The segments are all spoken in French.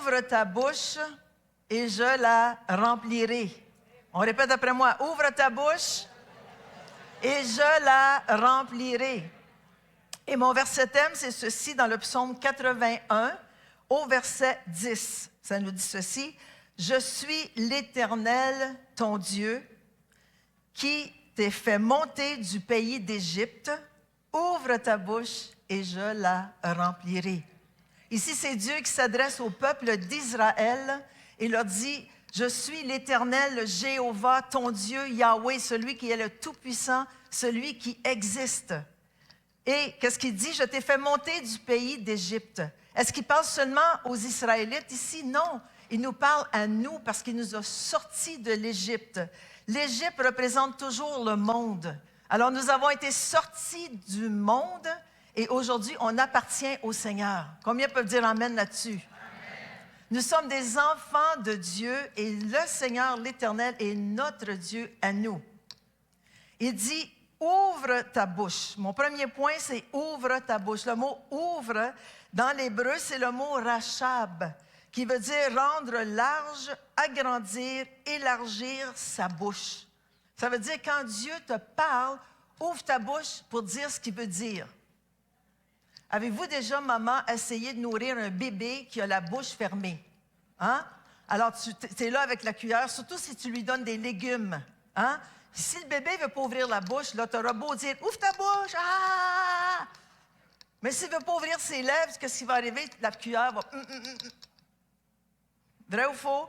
Ouvre ta bouche et je la remplirai. On répète après moi. Ouvre ta bouche et je la remplirai. Et mon verset thème, c'est ceci dans le psaume 81, au verset 10. Ça nous dit ceci. Je suis l'Éternel, ton Dieu, qui t'ai fait monter du pays d'Égypte. Ouvre ta bouche et je la remplirai. Ici, c'est Dieu qui s'adresse au peuple d'Israël et leur dit, je suis l'Éternel, le Jéhovah, ton Dieu, Yahweh, celui qui est le Tout-Puissant, celui qui existe. Et qu'est-ce qu'il dit? Je t'ai fait monter du pays d'Égypte. Est-ce qu'il parle seulement aux Israélites ici? Non. Il nous parle à nous parce qu'il nous a sortis de l'Égypte. L'Égypte représente toujours le monde. Alors, nous avons été sortis du monde et aujourd'hui, on appartient au Seigneur. Combien peuvent dire Amen là-dessus? Amen. Nous sommes des enfants de Dieu et le Seigneur, l'Éternel, est notre Dieu à nous. Il dit, ouvre ta bouche. Mon premier point, c'est ouvre ta bouche. Le mot ouvre, dans l'hébreu, c'est le mot rachab, qui veut dire rendre large, agrandir, élargir sa bouche. Ça veut dire quand Dieu te parle, ouvre ta bouche pour dire ce qu'il veut dire. Avez-vous déjà, maman, essayé de nourrir un bébé qui a la bouche fermée? Hein? Alors, tu es là avec la cuillère, surtout si tu lui donnes des légumes. Hein? Si le bébé ne veut pas ouvrir la bouche, là, tu auras beau dire « Ouvre ta bouche! Ah! » Mais s'il ne veut pas ouvrir ses lèvres, qu'est-ce qui va arriver? La cuillère va... Vrai ou faux?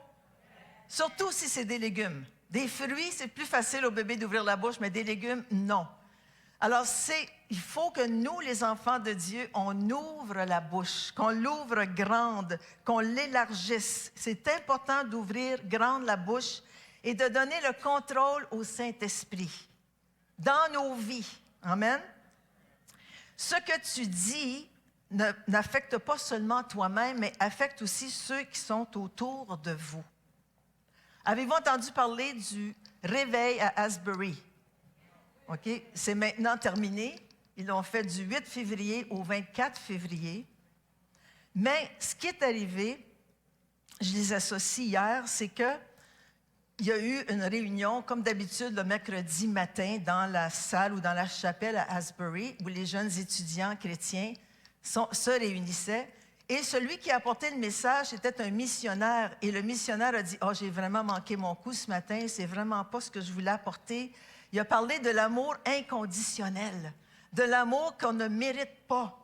Surtout si c'est des légumes. Des fruits, c'est plus facile au bébé d'ouvrir la bouche, mais des légumes, non. Alors, il faut que nous, les enfants de Dieu, on ouvre la bouche, qu'on l'ouvre grande, qu'on l'élargisse. C'est important d'ouvrir grande la bouche et de donner le contrôle au Saint-Esprit dans nos vies. Amen. Ce que tu dis n'affecte pas seulement toi-même, mais affecte aussi ceux qui sont autour de vous. Avez-vous entendu parler du réveil à Asbury? OK? C'est maintenant terminé. Ils l'ont fait du 8 février au 24 février. Mais ce qui est arrivé, je les associe hier, c'est qu'il y a eu une réunion, comme d'habitude, le mercredi matin, dans la salle ou dans la chapelle à Asbury, où les jeunes étudiants chrétiens se réunissaient. Et celui qui a apporté le message était un missionnaire. Et le missionnaire a dit, « Oh, j'ai vraiment manqué mon coup ce matin, c'est vraiment pas ce que je voulais apporter. » Il a parlé de l'amour inconditionnel, de l'amour qu'on ne mérite pas.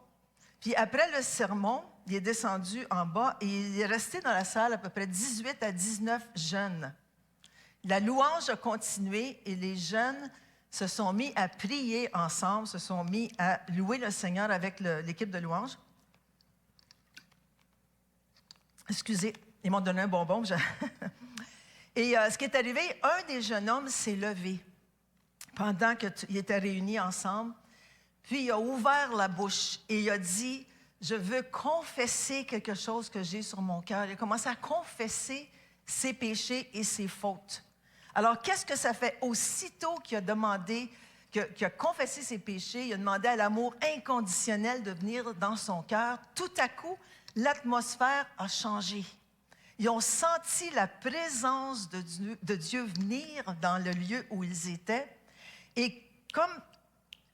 Puis après le sermon, il est descendu en bas et il est resté dans la salle à peu près 18 à 19 jeunes. La louange a continué et les jeunes se sont mis à prier ensemble, se sont mis à louer le Seigneur avec l'équipe de louange. Excusez, ils m'ont donné un bonbon. Et ce qui est arrivé, un des jeunes hommes s'est levé pendant qu'ils étaient réunis ensemble. Puis il a ouvert la bouche et il a dit, « Je veux confesser quelque chose que j'ai sur mon cœur. » Il a commencé à confesser ses péchés et ses fautes. Alors, qu'est-ce que ça fait? Aussitôt qu'il a demandé, qu'il a confessé ses péchés, il a demandé à l'amour inconditionnel de venir dans son cœur, tout à coup, l'atmosphère a changé. Ils ont senti la présence de Dieu venir dans le lieu où ils étaient. Et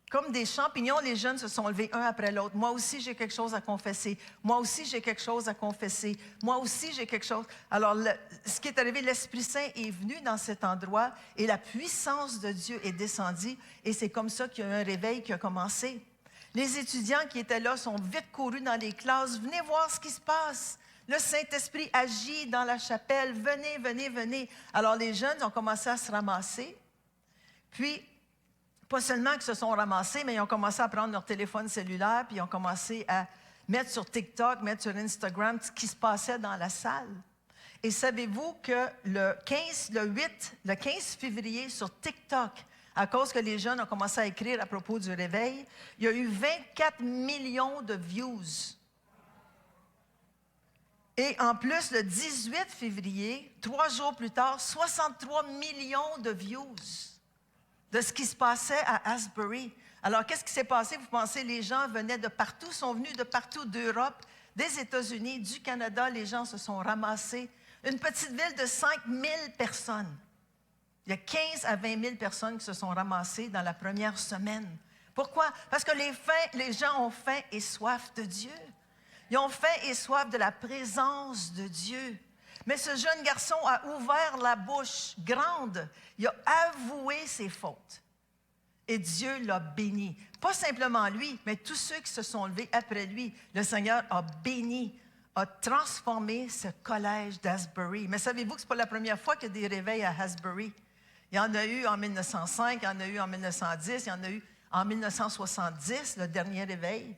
comme des champignons, les jeunes se sont levés un après l'autre. Moi aussi, j'ai quelque chose à confesser. Moi aussi, j'ai quelque chose à confesser. Moi aussi, j'ai quelque chose. Alors, ce qui est arrivé, l'Esprit Saint est venu dans cet endroit et la puissance de Dieu est descendue. Et c'est comme ça qu'il y a eu un réveil qui a commencé. Les étudiants qui étaient là sont vite courus dans les classes. Venez voir ce qui se passe. Le Saint-Esprit agit dans la chapelle. Venez, venez, venez. Alors, les jeunes ont commencé à se ramasser. Puis, pas seulement qu'ils se sont ramassés, mais ils ont commencé à prendre leur téléphone cellulaire, puis ils ont commencé à mettre sur TikTok, mettre sur Instagram ce qui se passait dans la salle. Et savez-vous que le 15 février, sur TikTok, à cause que les jeunes ont commencé à écrire à propos du réveil, il y a eu 24 millions de views. Et en plus, le 18 février, 3 jours plus tard, 63 millions de views de ce qui se passait à Asbury. Alors, qu'est-ce qui s'est passé? Vous pensez, les gens venaient de partout, sont venus de partout d'Europe, des États-Unis, du Canada, les gens se sont ramassés. Une petite ville de 5000 personnes. Il y a 15 à 20 000 personnes qui se sont ramassées dans la première semaine. Pourquoi? Parce que les gens ont faim et soif de Dieu. Ils ont faim et soif de la présence de Dieu. Mais ce jeune garçon a ouvert la bouche grande. Il a avoué ses fautes. Et Dieu l'a béni. Pas simplement lui, mais tous ceux qui se sont levés après lui. Le Seigneur a béni, a transformé ce collège d'Asbury. Mais savez-vous que ce n'est pas la première fois qu'il y a des réveils à Asbury? Il y en a eu en 1905, il y en a eu en 1910, il y en a eu en 1970, le dernier réveil.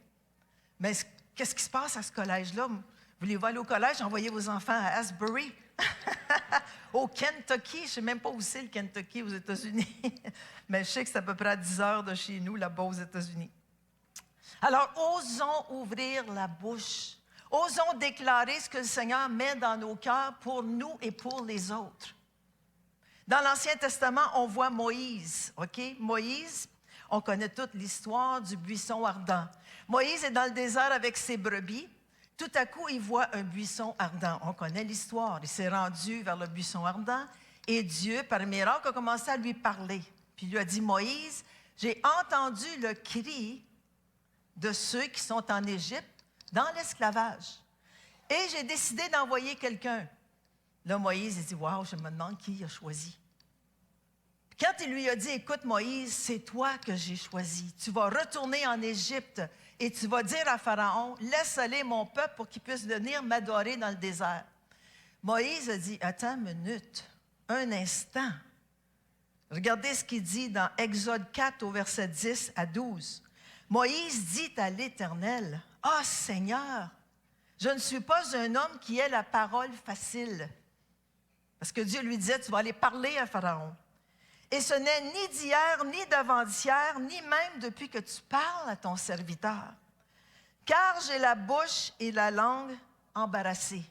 Mais qu'est-ce qui se passe à ce collège-là? Voulez-vous aller au collège? Envoyez vos enfants à Asbury, au Kentucky. Je ne sais même pas où c'est le Kentucky aux États-Unis. Mais je sais que c'est à peu près à 10 heures de chez nous, là-bas aux États-Unis. Alors, osons ouvrir la bouche. Osons déclarer ce que le Seigneur met dans nos cœurs pour nous et pour les autres. Dans l'Ancien Testament, on voit Moïse. OK? Moïse, on connaît toute l'histoire du buisson ardent. Moïse est dans le désert avec ses brebis. Tout à coup, il voit un buisson ardent. On connaît l'histoire. Il s'est rendu vers le buisson ardent et Dieu, par miracle, a commencé à lui parler. Puis il lui a dit, Moïse, j'ai entendu le cri de ceux qui sont en Égypte dans l'esclavage. Et j'ai décidé d'envoyer quelqu'un. Là, Moïse, il dit, wow, je me demande qui il a choisi. Quand il lui a dit, écoute Moïse, c'est toi que j'ai choisi. Tu vas retourner en Égypte et tu vas dire à Pharaon, laisse aller mon peuple pour qu'il puisse venir m'adorer dans le désert. Moïse a dit, attends une minute, un instant. Regardez ce qu'il dit dans Exode 4 au verset 10 à 12. Moïse dit à l'Éternel, « Ah, Seigneur, je ne suis pas un homme qui ait la parole facile. » Parce que Dieu lui disait, « Tu vas aller parler à Pharaon. » Et ce n'est ni d'hier, ni d'avant-hier, ni même depuis que tu parles à ton serviteur. Car j'ai la bouche et la langue embarrassées.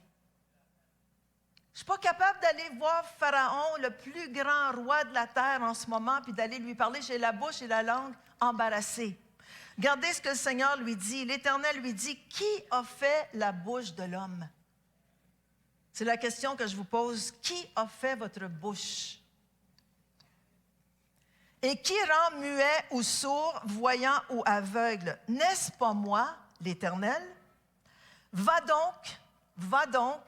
Je ne suis pas capable d'aller voir Pharaon, le plus grand roi de la terre en ce moment, puis d'aller lui parler. J'ai la bouche et la langue embarrassées. Regardez ce que le Seigneur lui dit. L'Éternel lui dit, « Qui a fait la bouche de l'homme? » C'est la question que je vous pose. Qui a fait votre bouche? Et qui rend muet ou sourd, voyant ou aveugle? N'est-ce pas moi, l'Éternel? Va donc,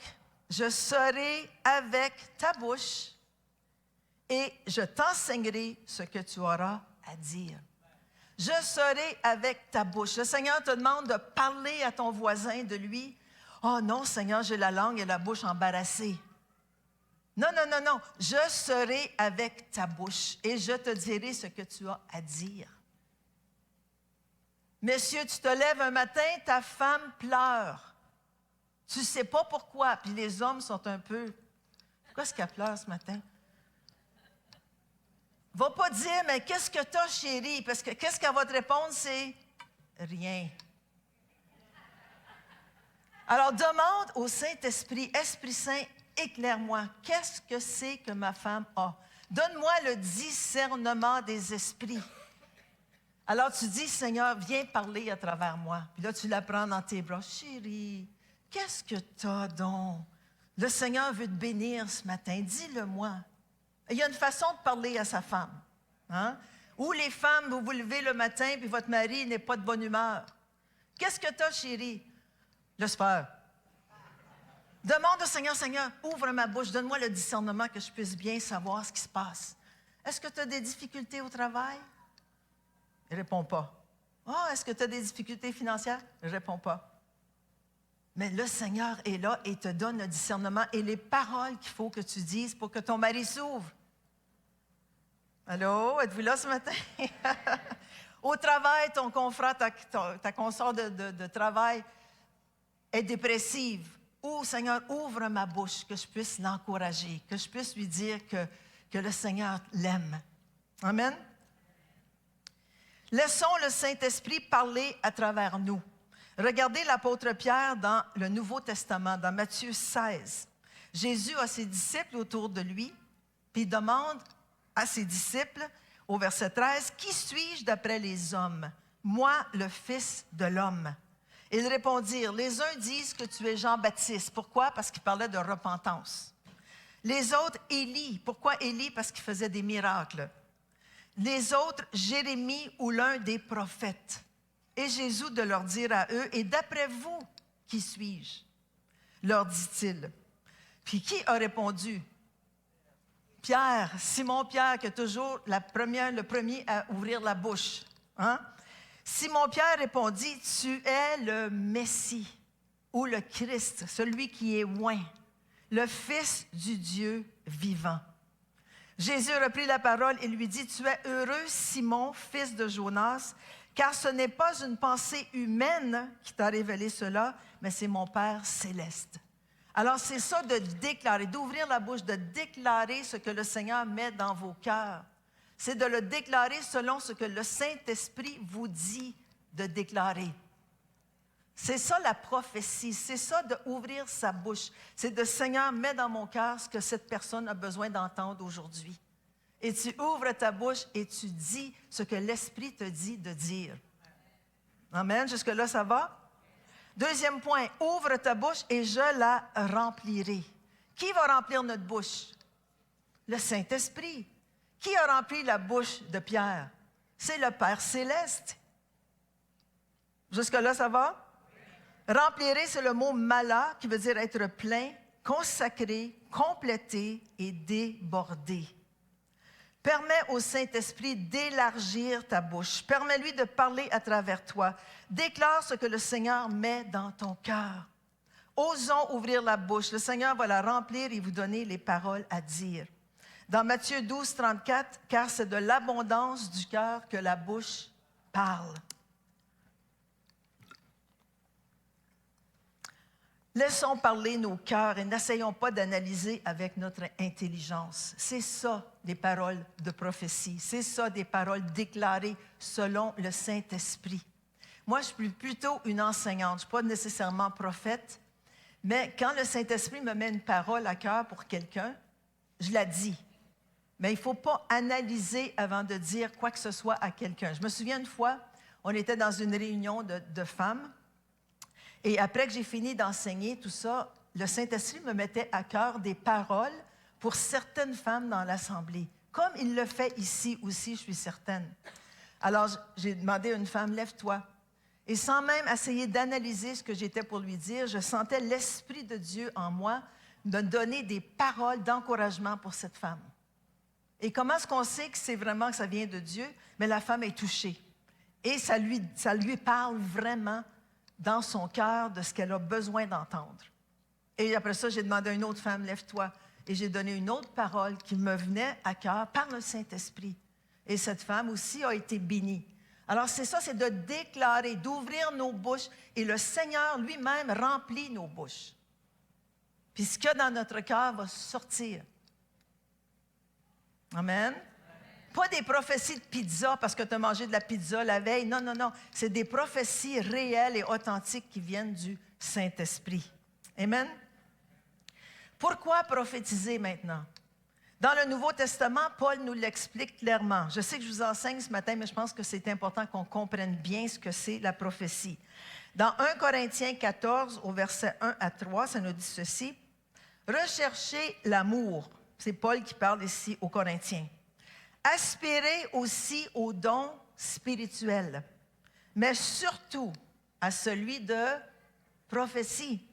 je serai avec ta bouche et je t'enseignerai ce que tu auras à dire. Je serai avec ta bouche. Le Seigneur te demande de parler à ton voisin de lui. Oh non, Seigneur, j'ai la langue et la bouche embarrassées. Non. Je serai avec ta bouche et je te dirai ce que tu as à dire. Monsieur, tu te lèves un matin, ta femme pleure. Tu ne sais pas pourquoi. Puis les hommes sont un peu... Pourquoi est-ce qu'elle pleure ce matin? Va pas dire, mais qu'est-ce que tu as, chérie? Parce que qu'est-ce qu'elle va te répondre, c'est rien. Alors demande au Saint-Esprit, Esprit Saint, éclaire-moi, qu'est-ce que c'est que ma femme a? Donne-moi le discernement des esprits. Alors tu dis, Seigneur, viens parler à travers moi. Puis là, tu la prends dans tes bras. Chérie, qu'est-ce que tu as donc? Le Seigneur veut te bénir ce matin, dis-le-moi. Il y a une façon de parler à sa femme. Hein? Ou les femmes, vous vous levez le matin, puis votre mari n'est pas de bonne humeur. Qu'est-ce que tu as, chérie? Laisse faire. Demande au Seigneur, Seigneur, ouvre ma bouche, donne-moi le discernement que je puisse bien savoir ce qui se passe. Est-ce que tu as des difficultés au travail? Il ne répond pas. Oh, est-ce que tu as des difficultés financières? Il ne répond pas. Mais le Seigneur est là et te donne le discernement et les paroles qu'il faut que tu dises pour que ton mari s'ouvre. Allô, êtes-vous là ce matin? Au travail, ton confrère, ta consorte de travail est dépressive. Oh, Seigneur, ouvre ma bouche, que je puisse l'encourager, que je puisse lui dire que le Seigneur l'aime. Amen. Laissons le Saint-Esprit parler à travers nous. Regardez l'apôtre Pierre dans le Nouveau Testament, dans Matthieu 16. Jésus a ses disciples autour de lui, puis il demande à ses disciples, au verset 13, « Qui suis-je d'après les hommes? Moi, le Fils de l'homme. » Ils répondirent, les uns disent que tu es Jean-Baptiste. Pourquoi? Parce qu'il parlait de repentance. Les autres, Élie. Pourquoi Élie? Parce qu'il faisait des miracles. Les autres, Jérémie ou l'un des prophètes. Et Jésus de leur dire à eux, et d'après vous, qui suis-je? Leur dit-il. Puis qui a répondu? Pierre, Simon-Pierre, qui est toujours le premier à ouvrir la bouche. Hein? Simon-Pierre répondit, tu es le Messie, ou le Christ, celui qui est oint, le Fils du Dieu vivant. Jésus reprit la parole et lui dit, tu es heureux, Simon, fils de Jonas, car ce n'est pas une pensée humaine qui t'a révélé cela, mais c'est mon Père céleste. Alors, c'est ça de déclarer, d'ouvrir la bouche, de déclarer ce que le Seigneur met dans vos cœurs. C'est de le déclarer selon ce que le Saint-Esprit vous dit de déclarer. C'est ça la prophétie, c'est ça d'ouvrir sa bouche. C'est de Seigneur, mets dans mon cœur ce que cette personne a besoin d'entendre aujourd'hui. Et tu ouvres ta bouche et tu dis ce que l'Esprit te dit de dire. Amen, jusque-là, ça va? Deuxième point, ouvre ta bouche et je la remplirai. Qui va remplir notre bouche? Le Saint-Esprit. Qui a rempli la bouche de Pierre? C'est le Père céleste. Jusque-là, ça va? Remplirai, c'est le mot mala, qui veut dire être plein, consacré, complété et débordé. Permets au Saint-Esprit d'élargir ta bouche. Permets-lui de parler à travers toi. Déclare ce que le Seigneur met dans ton cœur. Osons ouvrir la bouche. Le Seigneur va la remplir et vous donner les paroles à dire. Dans Matthieu 12, 34, « Car c'est de l'abondance du cœur que la bouche parle. » Laissons parler nos cœurs et n'essayons pas d'analyser avec notre intelligence. C'est ça, des paroles de prophétie. C'est ça, des paroles déclarées selon le Saint-Esprit. Moi, je suis plutôt une enseignante. Je ne suis pas nécessairement prophète, mais quand le Saint-Esprit me met une parole à cœur pour quelqu'un, je la dis. Mais il ne faut pas analyser avant de dire quoi que ce soit à quelqu'un. Je me souviens une fois, on était dans une réunion de femmes. Et après que j'ai fini d'enseigner tout ça, le Saint-Esprit me mettait à cœur des paroles pour certaines femmes dans l'Assemblée, comme il le fait ici aussi, je suis certaine. Alors, j'ai demandé à une femme, « Lève-toi ». Et sans même essayer d'analyser ce que j'étais pour lui dire, je sentais l'Esprit de Dieu en moi me donner des paroles d'encouragement pour cette femme. Et comment est-ce qu'on sait que c'est vraiment que ça vient de Dieu? Mais la femme est touchée. Et ça lui parle vraiment dans son cœur de ce qu'elle a besoin d'entendre. Et après ça, j'ai demandé à une autre femme, « Lève-toi ». Et j'ai donné une autre parole qui me venait à cœur par le Saint-Esprit. Et cette femme aussi a été bénie. Alors c'est ça, c'est de déclarer, d'ouvrir nos bouches. Et le Seigneur lui-même remplit nos bouches. Puis ce qu'il y a dans notre cœur va sortir. Amen. Pas des prophéties de pizza parce que tu as mangé de la pizza la veille. Non, non, non. C'est des prophéties réelles et authentiques qui viennent du Saint-Esprit. Amen. Pourquoi prophétiser maintenant? Dans le Nouveau Testament, Paul nous l'explique clairement. Je sais que je vous enseigne ce matin, mais je pense que c'est important qu'on comprenne bien ce que c'est la prophétie. Dans 1 Corinthiens 14, au verset 1 à 3, ça nous dit ceci. « Recherchez l'amour. » C'est Paul qui parle ici aux Corinthiens. Aspirez aussi aux dons spirituels, mais surtout à celui de prophétie.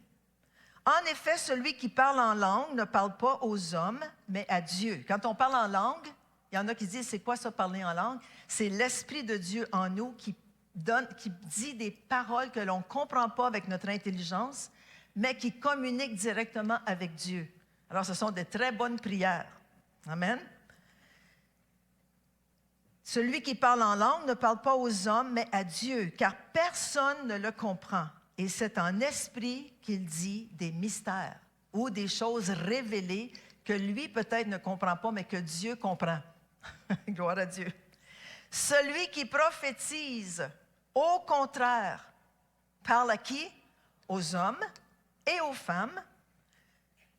En effet, celui qui parle en langue ne parle pas aux hommes, mais à Dieu. Quand on parle en langue, il y en a qui disent, c'est quoi ça, parler en langue? C'est l'Esprit de Dieu en nous qui dit des paroles que l'on ne comprend pas avec notre intelligence, mais qui communique directement avec Dieu. Alors, ce sont de très bonnes prières. Amen. Celui qui parle en langue ne parle pas aux hommes, mais à Dieu, car personne ne le comprend. Et c'est en esprit qu'il dit des mystères ou des choses révélées que lui peut-être ne comprend pas, mais que Dieu comprend. Gloire à Dieu. Celui qui prophétise, au contraire, parle à qui? Aux hommes et aux femmes.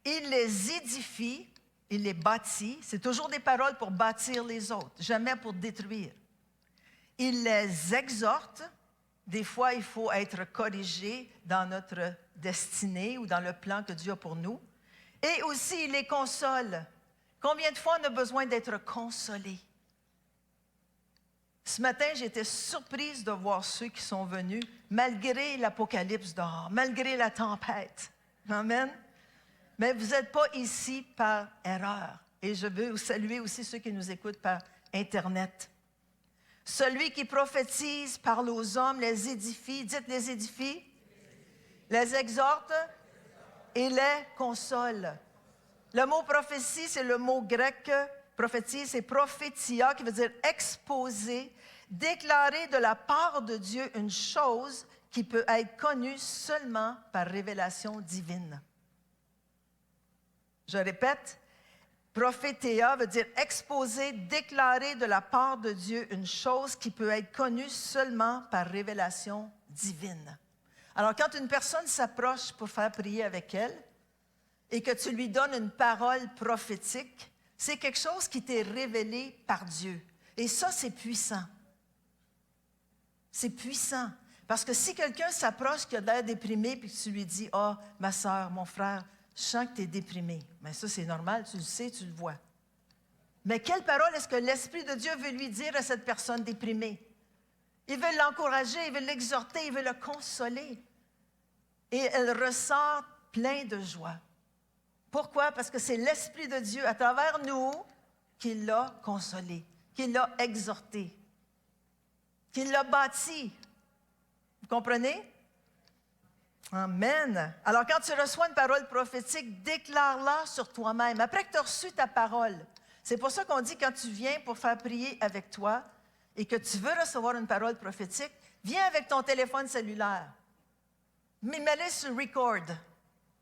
Il les édifie, il les bâtit. C'est toujours des paroles pour bâtir les autres, jamais pour détruire. Il les exhorte Des fois, il faut être corrigé dans notre destinée ou dans le plan que Dieu a pour nous. Et aussi, il les console. Combien de fois on a besoin d'être consolé? Ce matin, j'étais surprise de voir ceux qui sont venus, malgré l'apocalypse dehors, malgré la tempête. Amen. Mais vous n'êtes pas ici par erreur. Et je veux saluer aussi ceux qui nous écoutent par Internet. Celui qui prophétise parle aux hommes, les édifie, dites les édifie, les exhorte et les console. Le mot prophétie, c'est le mot grec prophétie, c'est prophétia, qui veut dire exposer, déclarer de la part de Dieu une chose qui peut être connue seulement par révélation divine. Je répète, prophétia veut dire exposer, déclarer de la part de Dieu une chose qui peut être connue seulement par révélation divine. Alors, quand une personne s'approche pour faire prier avec elle et que tu lui donnes une parole prophétique, c'est quelque chose qui t'est révélé par Dieu. Et ça, c'est puissant. C'est puissant. Parce que si quelqu'un s'approche qui a l'air déprimé puis que tu lui dis « Ah, ma soeur, mon frère, je sens que tu es déprimé. » Mais ça, c'est normal, tu le sais, tu le vois. Mais quelle parole est-ce que l'Esprit de Dieu veut lui dire à cette personne déprimée? Il veut l'encourager, il veut l'exhorter, il veut le consoler. Et elle ressort plein de joie. Pourquoi? Parce que c'est l'Esprit de Dieu, à travers nous, qui l'a consolé, qui l'a exhorté, qui l'a bâti. Vous comprenez? Amen. Alors, quand tu reçois une parole prophétique, déclare-la sur toi-même. Après que tu as reçu ta parole, c'est pour ça qu'on dit quand tu viens pour faire prier avec toi et que tu veux recevoir une parole prophétique, viens avec ton téléphone cellulaire. Mais mets-le sur record.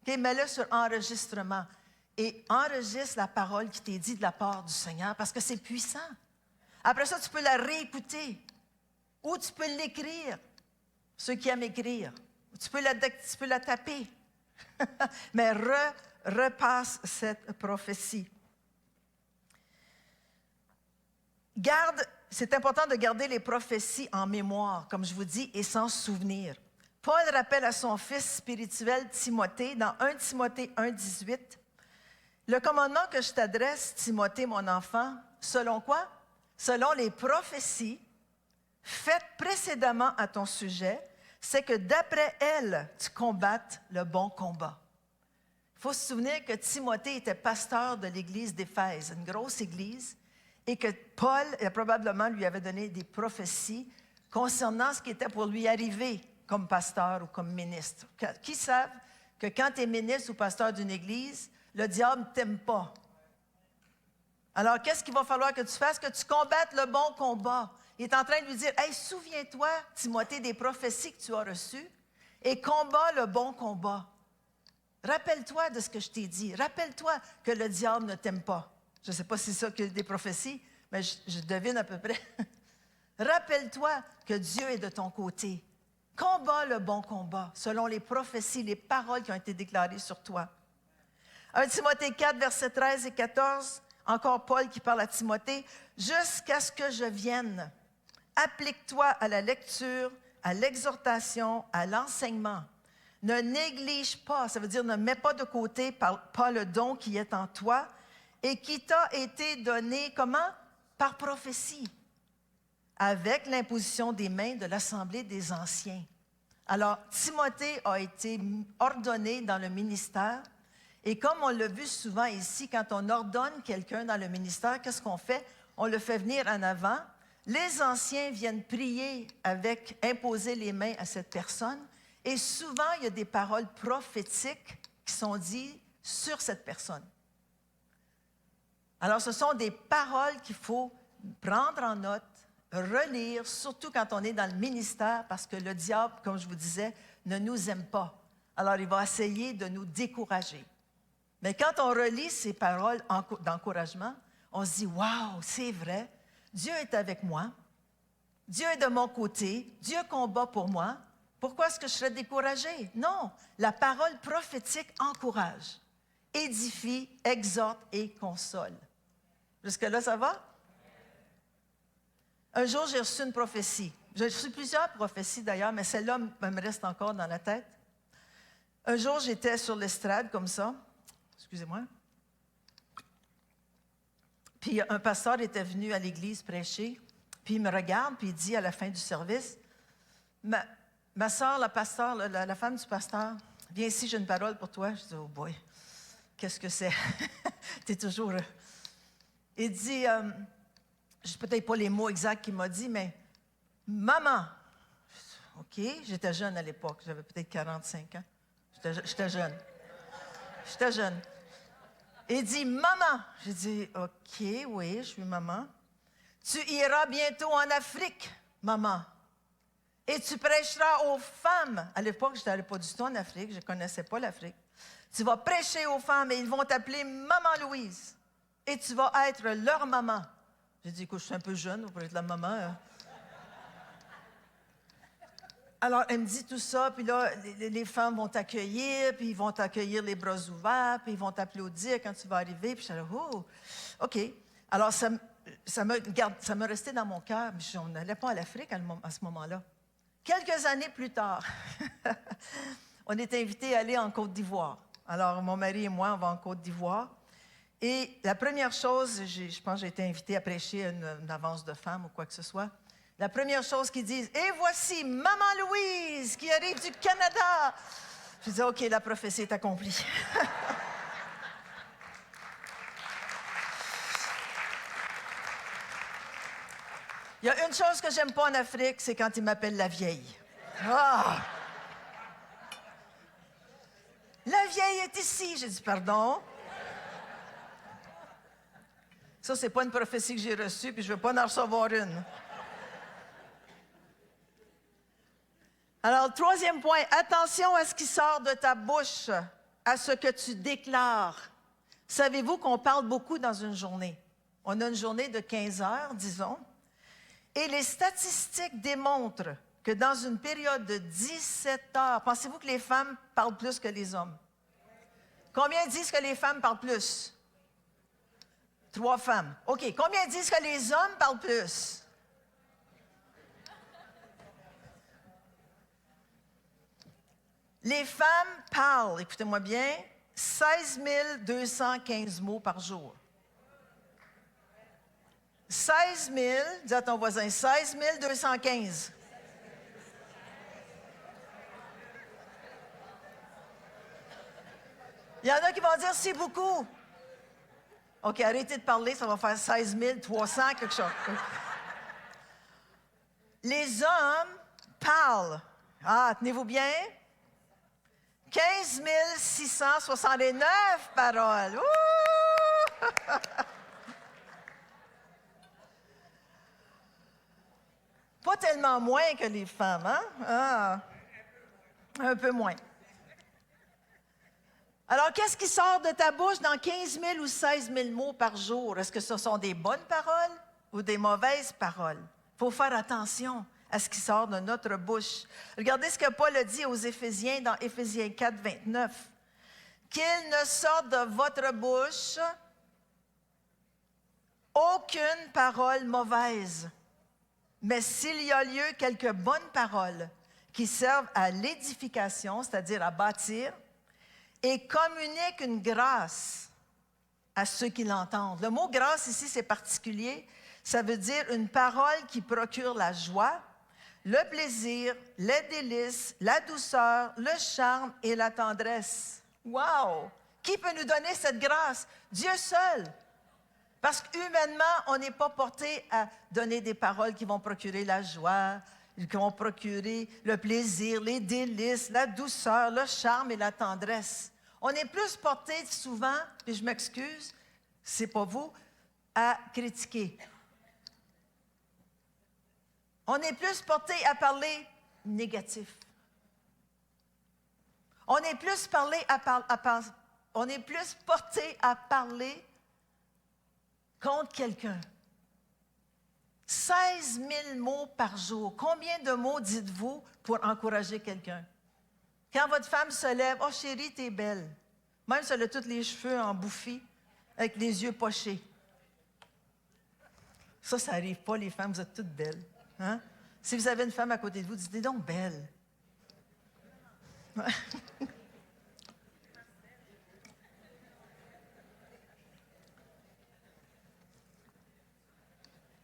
Okay? Mets-le sur enregistrement. Et enregistre la parole qui t'est dite de la part du Seigneur parce que c'est puissant. Après ça, tu peux la réécouter. Ou tu peux l'écrire. Ceux qui aiment écrire. Tu peux la taper. Mais repasse cette prophétie. C'est important de garder les prophéties en mémoire, comme je vous dis, et s'en souvenir. Paul rappelle à son fils spirituel Timothée, dans 1 Timothée 1,18, « Le commandement que je t'adresse, Timothée, mon enfant, selon quoi? Selon les prophéties faites précédemment à ton sujet, c'est que d'après elles, tu combattes le bon combat. » Il faut se souvenir que Timothée était pasteur de l'église d'Éphèse, une grosse église, et que Paul probablement lui avait donné des prophéties concernant ce qui était pour lui arriver comme pasteur ou comme ministre. Qui savent que quand tu es ministre ou pasteur d'une église, le diable ne t'aime pas. Alors, qu'est-ce qu'il va falloir que tu fasses? Que tu combattes le bon combat. Il est en train de lui dire, « Hey, souviens-toi, Timothée, des prophéties que tu as reçues et combat le bon combat. Rappelle-toi de ce que je t'ai dit. Rappelle-toi que le diable ne t'aime pas. » Je ne sais pas si c'est ça que des prophéties, mais je devine à peu près. Rappelle-toi que Dieu est de ton côté. Combat le bon combat, selon les prophéties, les paroles qui ont été déclarées sur toi. 1 Timothée 4, versets 13 et 14, encore Paul qui parle à Timothée, « Jusqu'à ce que je vienne, applique-toi à la lecture, à l'exhortation, à l'enseignement. Ne néglige pas, ça veut dire ne mets pas de côté pas le don qui est en toi et qui t'a été donné, comment? Par prophétie, avec l'imposition des mains de l'Assemblée des anciens. » Alors, Timothée a été ordonné dans le ministère. Et comme on l'a vu souvent ici, quand on ordonne quelqu'un dans le ministère, qu'est-ce qu'on fait? On le fait venir en avant. Les anciens viennent prier avec, imposer les mains à cette personne. Et souvent, il y a des paroles prophétiques qui sont dites sur cette personne. Alors, ce sont des paroles qu'il faut prendre en note, relire, surtout quand on est dans le ministère, parce que le diable, comme je vous disais, ne nous aime pas. Alors, il va essayer de nous décourager. Mais quand on relit ces paroles d'encouragement, on se dit, « Wow, c'est vrai, Dieu est avec moi, Dieu est de mon côté, Dieu combat pour moi. Pourquoi est-ce que je serais découragé? » Non, la parole prophétique encourage, édifie, exhorte et console. Jusque-là, ça va? Un jour, j'ai reçu une prophétie. J'ai reçu plusieurs prophéties d'ailleurs, mais celle-là me reste encore dans la tête. Un jour, j'étais sur l'estrade comme ça. Excusez-moi. Puis un pasteur était venu à l'église prêcher. Puis il me regarde, puis il dit à la fin du service, ma soeur, la pasteur, la femme du pasteur, viens ici, j'ai une parole pour toi. Je dis, oh boy, qu'est-ce que c'est? Tu es toujours... Il dit, je ne sais peut-être pas les mots exacts qu'il m'a dit, mais maman. OK, j'étais jeune à l'époque, j'avais peut-être 45 ans. J'étais jeune. J'étais jeune. Il dit, maman. J'ai dit, OK, oui, je suis maman. Tu iras bientôt en Afrique, maman. Et tu prêcheras aux femmes. À l'époque, je n'allais pas du tout en Afrique, je ne connaissais pas l'Afrique. Tu vas prêcher aux femmes et ils vont t'appeler Maman Louise. Et tu vas être leur maman. J'ai dit, écoute, je suis un peu jeune pour être la maman. Hein. Alors, elle me dit tout ça, puis là, les femmes vont t'accueillir, puis ils vont t'accueillir les bras ouverts, puis ils vont t'applaudir quand tu vas arriver. Puis je suis là, oh, OK. Alors, ça me restait dans mon cœur, mais on n'allait pas à l'Afrique à ce moment-là. Quelques années plus tard, on est invités à aller en Côte d'Ivoire. Alors, mon mari et moi, on va en Côte d'Ivoire. Et la première chose, je pense que j'ai été invitée à prêcher une avance de femmes ou quoi que ce soit. La première chose qu'ils disent, « Et voici Maman Louise qui arrive du Canada! » Je dis, « OK, la prophétie est accomplie. » Il y a une chose que j'aime pas en Afrique, c'est quand ils m'appellent la vieille. Ah! La vieille est ici. J'ai dit, pardon? Ça, c'est pas une prophétie que j'ai reçue, puis je veux pas en recevoir une. Alors, troisième point, attention à ce qui sort de ta bouche, à ce que tu déclares. Savez-vous qu'on parle beaucoup dans une journée? On a une journée de 15 heures, disons. Et les statistiques démontrent que dans une période de 17 heures, pensez-vous que les femmes parlent plus que les hommes? Combien disent que les femmes parlent plus? 3 femmes. OK. Combien disent que les hommes parlent plus? Les femmes parlent, écoutez-moi bien, 16 215 mots par jour. 16 000, dis à ton voisin, 16 215. Il y en a qui vont dire, c'est beaucoup. OK, arrêtez de parler, ça va faire 16 300, quelque chose. Les hommes parlent. Ah, tenez-vous bien. 15 669 paroles. Ouh! Pas tellement moins que les femmes, hein? Ah, un peu moins. Alors, qu'est-ce qui sort de ta bouche dans 15 000 ou 16 000 mots par jour? Est-ce que ce sont des bonnes paroles ou des mauvaises paroles? Il faut faire attention à ce qui sort de notre bouche. Regardez ce que Paul a dit aux Éphésiens dans Éphésiens 4, 29. « Qu'il ne sorte de votre bouche aucune parole mauvaise, mais s'il y a lieu quelques bonnes paroles qui servent à l'édification, c'est-à-dire à bâtir, et communiquent une grâce à ceux qui l'entendent. » Le mot « grâce » ici, c'est particulier. Ça veut dire une parole qui procure la joie, le plaisir, les délices, la douceur, le charme et la tendresse. Wow! Qui peut nous donner cette grâce? Dieu seul. Parce qu'humainement, on n'est pas porté à donner des paroles qui vont procurer la joie, qui vont procurer le plaisir, les délices, la douceur, le charme et la tendresse. On est plus porté souvent, et je m'excuse, c'est pas vous, à critiquer. On est plus porté à parler négatif. On est plus porté à parler contre quelqu'un. 16 000 mots par jour. Combien de mots dites-vous pour encourager quelqu'un? Quand votre femme se lève, « Oh chérie, t'es belle. » Même si elle a tous les cheveux en bouffis, avec les yeux pochés. Ça n'arrive pas, les femmes, vous êtes toutes belles. Hein? Si vous avez une femme à côté de vous, dites donc belle.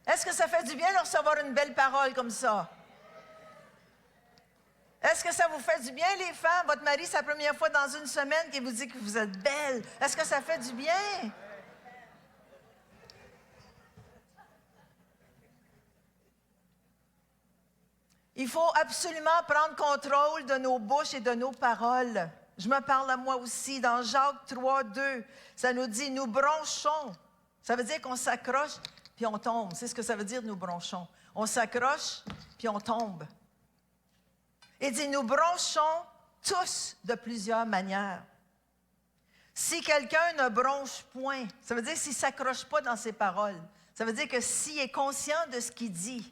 Est-ce que ça fait du bien de recevoir une belle parole comme ça? Est-ce que ça vous fait du bien, les femmes? Votre mari, c'est la première fois dans une semaine qu'il vous dit que vous êtes belle. Est-ce que ça fait du bien? Il faut absolument prendre contrôle de nos bouches et de nos paroles. Je me parle à moi aussi. Dans Jacques 3, 2, ça nous dit « nous bronchons ». Ça veut dire qu'on s'accroche puis on tombe. C'est ce que ça veut dire « nous bronchons ». On s'accroche puis on tombe. Il dit « nous bronchons tous de plusieurs manières ». Si quelqu'un ne bronche point, ça veut dire s'il ne s'accroche pas dans ses paroles. Ça veut dire que s'il est conscient de ce qu'il dit,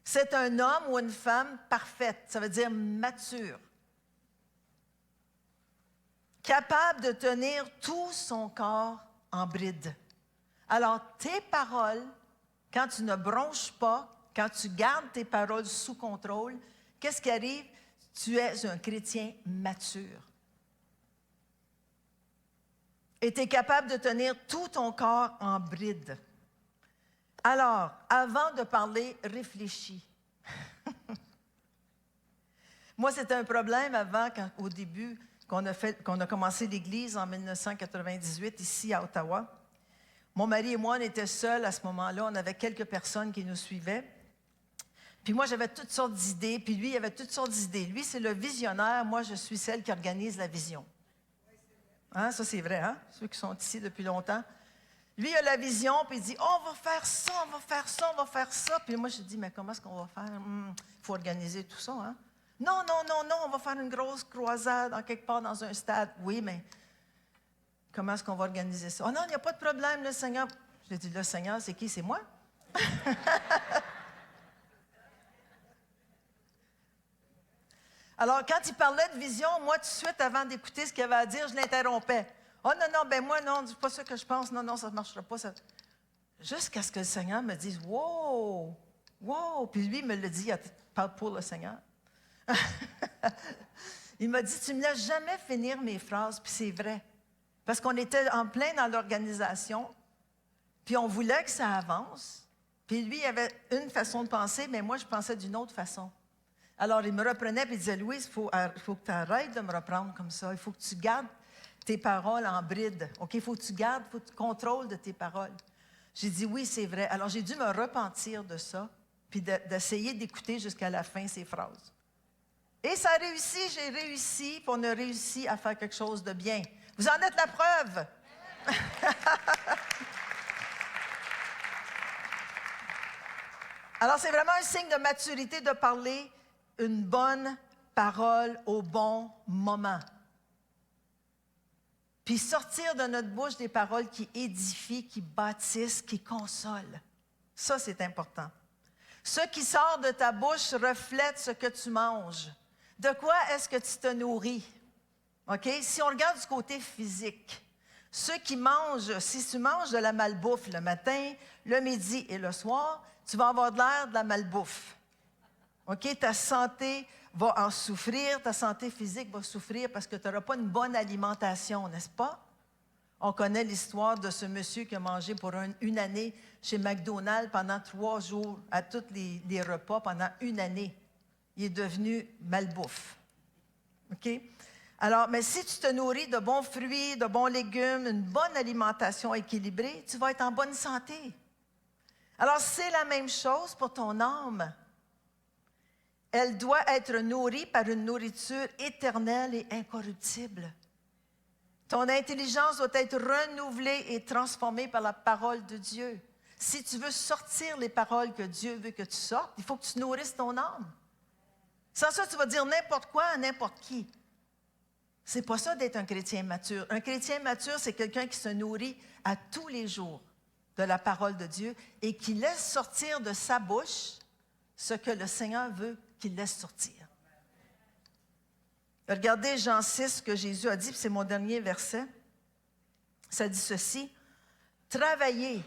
c'est un homme ou une femme parfaite, ça veut dire mature, capable de tenir tout son corps en bride. Alors, tes paroles, quand tu ne bronches pas, quand tu gardes tes paroles sous contrôle, qu'est-ce qui arrive? Tu es un chrétien mature. Et tu es capable de tenir tout ton corps en bride. Alors, avant de parler, réfléchis. Moi, c'était un problème avant, au début, qu'on a commencé l'Église en 1998, ici à Ottawa. Mon mari et moi, on était seuls à ce moment-là. On avait quelques personnes qui nous suivaient. Puis moi, j'avais toutes sortes d'idées, puis lui, il avait toutes sortes d'idées. Lui, c'est le visionnaire. Moi, je suis celle qui organise la vision. Hein? Ça, c'est vrai, hein? Ceux qui sont ici depuis longtemps. Lui, il a la vision, puis il dit, « Oh, on va faire ça, on va faire ça, on va faire ça. » Puis moi, je dis, « Mais comment est-ce qu'on va faire? Il faut organiser tout ça, hein? » « Non, non, non, non, on va faire une grosse croisade en quelque part dans un stade. » « Oui, mais comment est-ce qu'on va organiser ça? »« Oh non, il n'y a pas de problème, le Seigneur. » Je lui ai dit, « Le Seigneur, c'est qui? C'est moi? » Alors, quand il parlait de vision, moi, tout de suite, avant d'écouter ce qu'il avait à dire, je l'interrompais. « Oh non, non, ben moi, non, c'est pas ça que je pense. Non, non, ça ne marchera pas. Ça... » Jusqu'à ce que le Seigneur me dise, « Wow! Wow! » Puis lui, il me le dit, il parle pour le Seigneur. Il m'a dit, « Tu ne me laisses jamais finir mes phrases. » Puis c'est vrai. Parce qu'on était en plein dans l'organisation, puis on voulait que ça avance. Puis lui, il avait une façon de penser, mais moi, je pensais d'une autre façon. Alors, il me reprenait, puis il disait, « Louise, il faut que tu arrêtes de me reprendre comme ça. Il faut que tu gardes tes paroles en bride. OK? Il faut que tu gardes, il faut que tu contrôles de tes paroles. » J'ai dit, « Oui, c'est vrai. » Alors, j'ai dû me repentir de ça, puis d'essayer d'écouter jusqu'à la fin ces phrases. Et ça a réussi, j'ai réussi, puis on a réussi à faire quelque chose de bien. Vous en êtes la preuve. Alors, c'est vraiment un signe de maturité de parler une bonne parole au bon moment. Puis sortir de notre bouche des paroles qui édifient, qui bâtissent, qui consolent. Ça, c'est important. Ce qui sort de ta bouche reflète ce que tu manges. De quoi est-ce que tu te nourris? OK? Si on regarde du côté physique, ceux qui mangent, si tu manges de la malbouffe le matin, le midi et le soir, tu vas avoir de l'air de la malbouffe. OK? Ta santé va en souffrir, ta santé physique va souffrir parce que tu n'auras pas une bonne alimentation, n'est-ce pas? On connaît l'histoire de ce monsieur qui a mangé pour une année chez McDonald's pendant 3 jours, à tous les repas pendant une année. Il est devenu malbouffe. OK? Alors, mais si tu te nourris de bons fruits, de bons légumes, une bonne alimentation équilibrée, tu vas être en bonne santé. Alors, c'est la même chose pour ton âme. Elle doit être nourrie par une nourriture éternelle et incorruptible. Ton intelligence doit être renouvelée et transformée par la parole de Dieu. Si tu veux sortir les paroles que Dieu veut que tu sortes, il faut que tu nourrisses ton âme. Sans ça, tu vas dire n'importe quoi à n'importe qui. C'est pas ça d'être un chrétien mature. Un chrétien mature, c'est quelqu'un qui se nourrit à tous les jours de la parole de Dieu et qui laisse sortir de sa bouche ce que le Seigneur veut qu'il laisse sortir. Regardez Jean 6, ce que Jésus a dit, puis c'est mon dernier verset. Ça dit ceci, « Travaillez,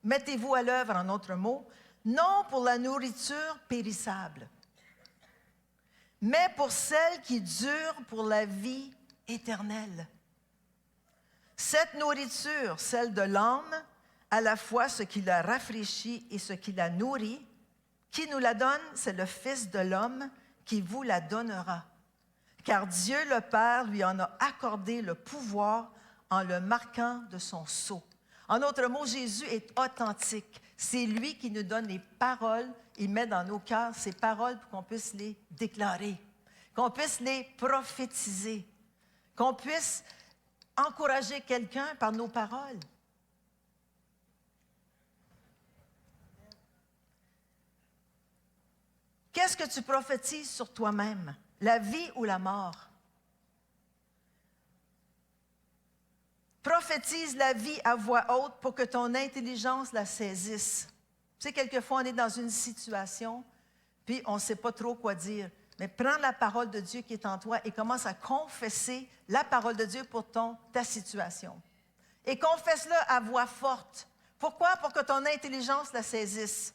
mettez-vous à l'œuvre, en autres mots, non pour la nourriture périssable, mais pour celle qui dure pour la vie éternelle. Cette nourriture, celle de l'âme, à la fois ce qui la rafraîchit et ce qui la nourrit, qui nous la donne, c'est le Fils de l'homme qui vous la donnera. Car Dieu le Père lui en a accordé le pouvoir en le marquant de son sceau. En d'autres mots, Jésus est authentique. C'est lui qui nous donne les paroles. Il met dans nos cœurs ces paroles pour qu'on puisse les déclarer, qu'on puisse les prophétiser, qu'on puisse encourager quelqu'un par nos paroles. Qu'est-ce que tu prophétises sur toi-même? La vie ou la mort? Prophétise la vie à voix haute pour que ton intelligence la saisisse. Tu sais, quelquefois, on est dans une situation, puis on ne sait pas trop quoi dire. Mais prends la parole de Dieu qui est en toi et commence à confesser la parole de Dieu pour ta situation. Et confesse-le à voix forte. Pourquoi? Pour que ton intelligence la saisisse.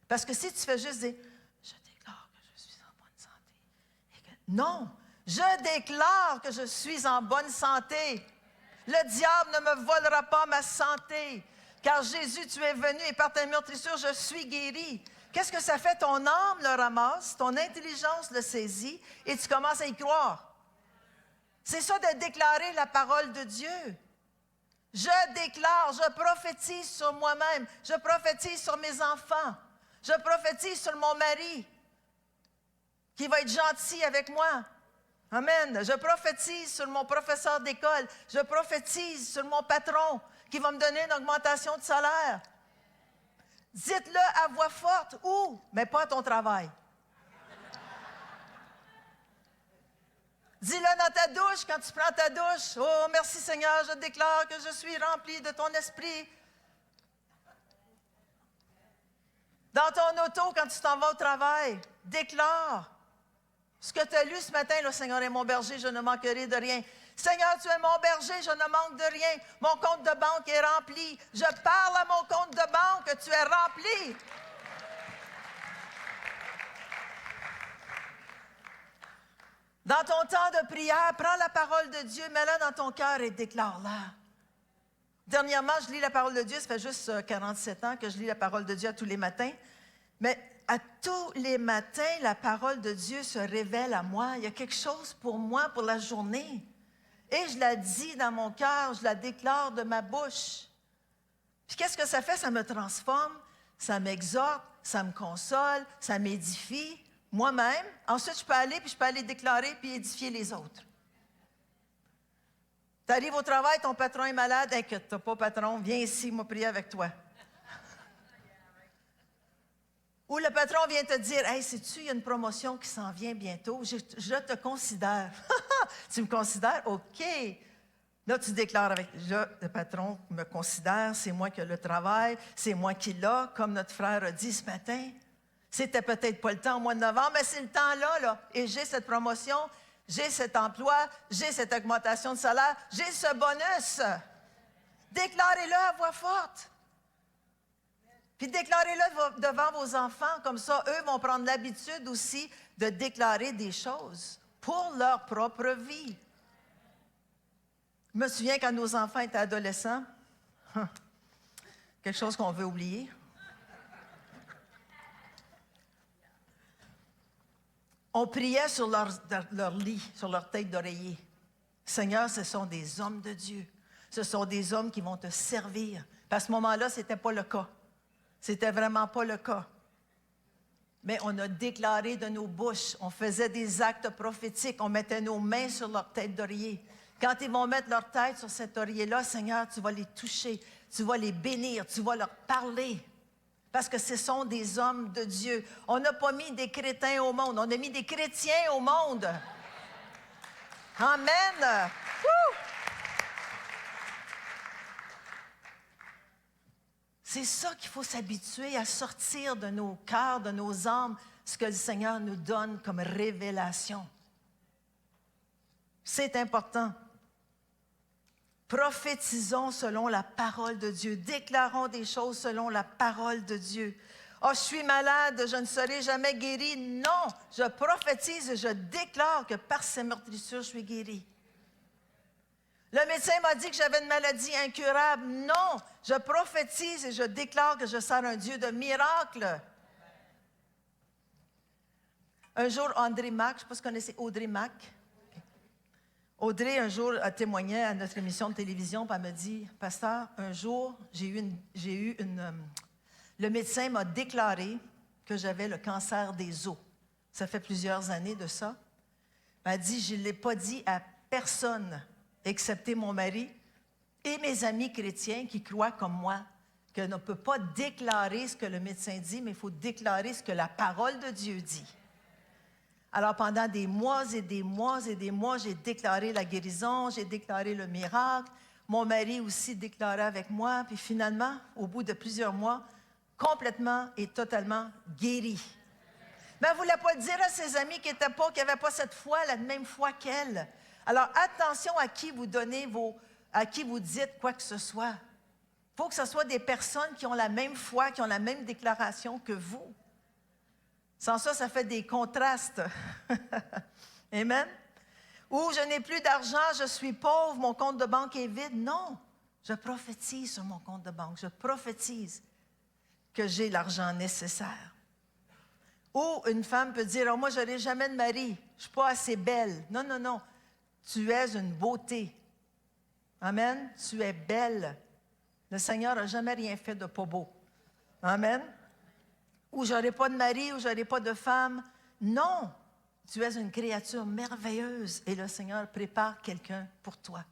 Parce que si tu fais juste dire « Je déclare que je suis en bonne santé. » Non, je déclare que je suis en bonne santé. Le diable ne me volera pas ma santé. Car Jésus, tu es venu et par ta meurtrissure, je suis guéri. Qu'est-ce que ça fait? Ton âme le ramasse, ton intelligence le saisit et tu commences à y croire. C'est ça de déclarer la parole de Dieu. Je déclare, je prophétise sur moi-même, je prophétise sur mes enfants, je prophétise sur mon mari qui va être gentil avec moi. Amen. Je prophétise sur mon professeur d'école, je prophétise sur mon patron qui va me donner une augmentation de salaire. Dites-le à voix forte. Où? Mais pas à ton travail. Dis-le dans ta douche, quand tu prends ta douche. Oh, merci Seigneur, je déclare que je suis rempli de ton esprit. Dans ton auto, quand tu t'en vas au travail, déclare. Ce que tu as lu ce matin, le Seigneur est mon berger, je ne manquerai de rien. Seigneur, tu es mon berger, je ne manque de rien. Mon compte de banque est rempli. Je parle à mon compte de banque que tu es rempli. Dans ton temps de prière, prends la parole de Dieu, mets-la dans ton cœur et déclare-la. Dernièrement, je lis la parole de Dieu, ça fait juste 47 ans que je lis la parole de Dieu à tous les matins. Mais à tous les matins, la parole de Dieu se révèle à moi. Il y a quelque chose pour moi, pour la journée. Et je la dis dans mon cœur, je la déclare de ma bouche. Puis qu'est-ce que ça fait? Ça me transforme, ça m'exhorte, ça me console, ça m'édifie moi-même. Ensuite, je peux aller déclarer puis édifier les autres. Tu arrives au travail, ton patron est malade, inquiète-toi pas, patron, viens ici, moi prier avec toi. Ou le patron vient te dire, « Hey, sais-tu, il y a une promotion qui s'en vient bientôt, je te considère. » Tu me considères? OK. Là, tu déclares avec, le patron me considère, c'est moi qui ai le travail, c'est moi qui l'ai, comme notre frère a dit ce matin. C'était peut-être pas le temps au mois de novembre, mais c'est le temps là. Et j'ai cette promotion, j'ai cet emploi, j'ai cette augmentation de salaire, j'ai ce bonus. Déclarez-le à voix forte. Puis déclarez-le devant vos enfants, comme ça, eux vont prendre l'habitude aussi de déclarer des choses pour leur propre vie. Je me souviens quand nos enfants étaient adolescents, quelque chose qu'on veut oublier. On priait sur leur lit, sur leur tête d'oreiller. Seigneur, ce sont des hommes de Dieu. Ce sont des hommes qui vont te servir. Puis à ce moment-là, ce n'était pas le cas. C'était vraiment pas le cas. Mais on a déclaré de nos bouches, on faisait des actes prophétiques, on mettait nos mains sur leur tête d'oreiller. Quand ils vont mettre leur tête sur cet oreiller-là, Seigneur, tu vas les toucher, tu vas les bénir, tu vas leur parler. Parce que ce sont des hommes de Dieu. On n'a pas mis des crétins au monde, on a mis des chrétiens au monde. Amen. Woo! C'est ça qu'il faut s'habituer à sortir de nos cœurs, de nos âmes, ce que le Seigneur nous donne comme révélation. C'est important. Prophétisons selon la parole de Dieu. Déclarons des choses selon la parole de Dieu. Oh, je suis malade, je ne serai jamais guéri. Non, je prophétise et je déclare que par ces meurtrissures, je suis guéri. Le médecin m'a dit que j'avais une maladie incurable. Non, je prophétise et je déclare que je sers un Dieu de miracles. Un jour, André Mack, je ne sais pas si vous connaissez Audrey Mack. Audrey, un jour, a témoigné à notre émission de télévision, puis elle me dit, « Pasteur, un jour, le médecin m'a déclaré que j'avais le cancer des os. » Ça fait plusieurs années de ça. Elle dit, « Je ne l'ai pas dit à personne, excepté mon mari et mes amis chrétiens qui croient comme moi, qu'on ne peut pas déclarer ce que le médecin dit, mais il faut déclarer ce que la parole de Dieu dit. » Alors, pendant des mois et des mois et des mois, j'ai déclaré la guérison, j'ai déclaré le miracle. Mon mari aussi déclarait avec moi. Puis finalement, au bout de plusieurs mois, complètement et totalement guéri. Mais elle ne voulait pas le dire à ses amis qui n'avaient pas cette foi, la même foi qu'elle. Alors, attention à qui vous donnez à qui vous dites quoi que ce soit. Il faut que ce soit des personnes qui ont la même foi, qui ont la même déclaration que vous. Sans ça, ça fait des contrastes. Amen? Ou je n'ai plus d'argent, je suis pauvre, mon compte de banque est vide. Non, je prophétise sur mon compte de banque. Je prophétise que j'ai l'argent nécessaire. Ou une femme peut dire, oh, moi, je n'aurai jamais de mari, je ne suis pas assez belle. Non, non, non, tu es une beauté. Amen? Tu es belle. Le Seigneur n'a jamais rien fait de pas beau. Amen? Ou je n'aurai pas de mari, ou je n'aurai pas de femme. Non, tu es une créature merveilleuse et le Seigneur prépare quelqu'un pour toi.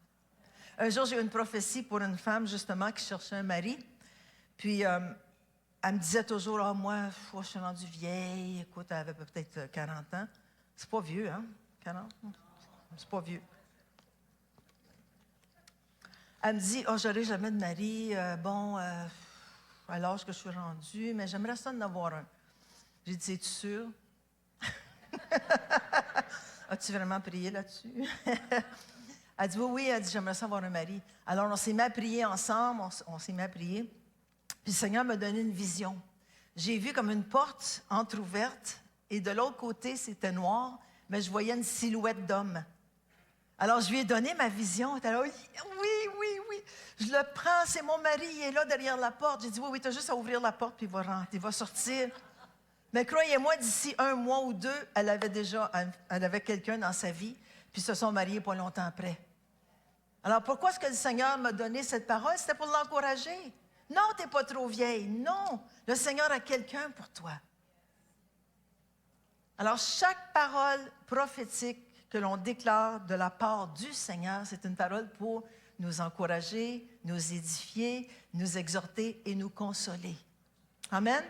Un jour, j'ai eu une prophétie pour une femme, justement, qui cherchait un mari. Puis, elle me disait toujours, « Ah, moi, je suis rendue vieille. » Écoute, elle avait peut-être 40 ans. C'est pas vieux, hein? 40? C'est pas vieux. Elle me dit, « Oh, j'aurai jamais de mari. À l'âge que je suis rendue, mais j'aimerais ça en avoir un. » J'ai dit, « Es-tu sûre? » As-tu vraiment prié là-dessus? Elle dit, « Oui, oui. » Elle dit, « J'aimerais ça avoir un mari. » Alors, on s'est mis à prier ensemble, on s'est mis à prier. Puis le Seigneur m'a donné une vision. J'ai vu comme une porte entrouverte, et de l'autre côté, c'était noir, mais je voyais une silhouette d'homme. Alors, je lui ai donné ma vision. Elle était là, oui, oui, oui. Je le prends, c'est mon mari, il est là derrière la porte. J'ai dit, oui, oui, tu as juste à ouvrir la porte, puis il va rentrer, il va sortir. Mais croyez-moi, d'ici 1 mois ou 2, elle avait quelqu'un dans sa vie, puis ils se sont mariés pas longtemps après. Alors, pourquoi est-ce que le Seigneur m'a donné cette parole? C'était pour l'encourager. Non, tu n'es pas trop vieille. Non, le Seigneur a quelqu'un pour toi. Alors, chaque parole prophétique que l'on déclare de la part du Seigneur, c'est une parole pour nous encourager, nous édifier, nous exhorter et nous consoler. Amen.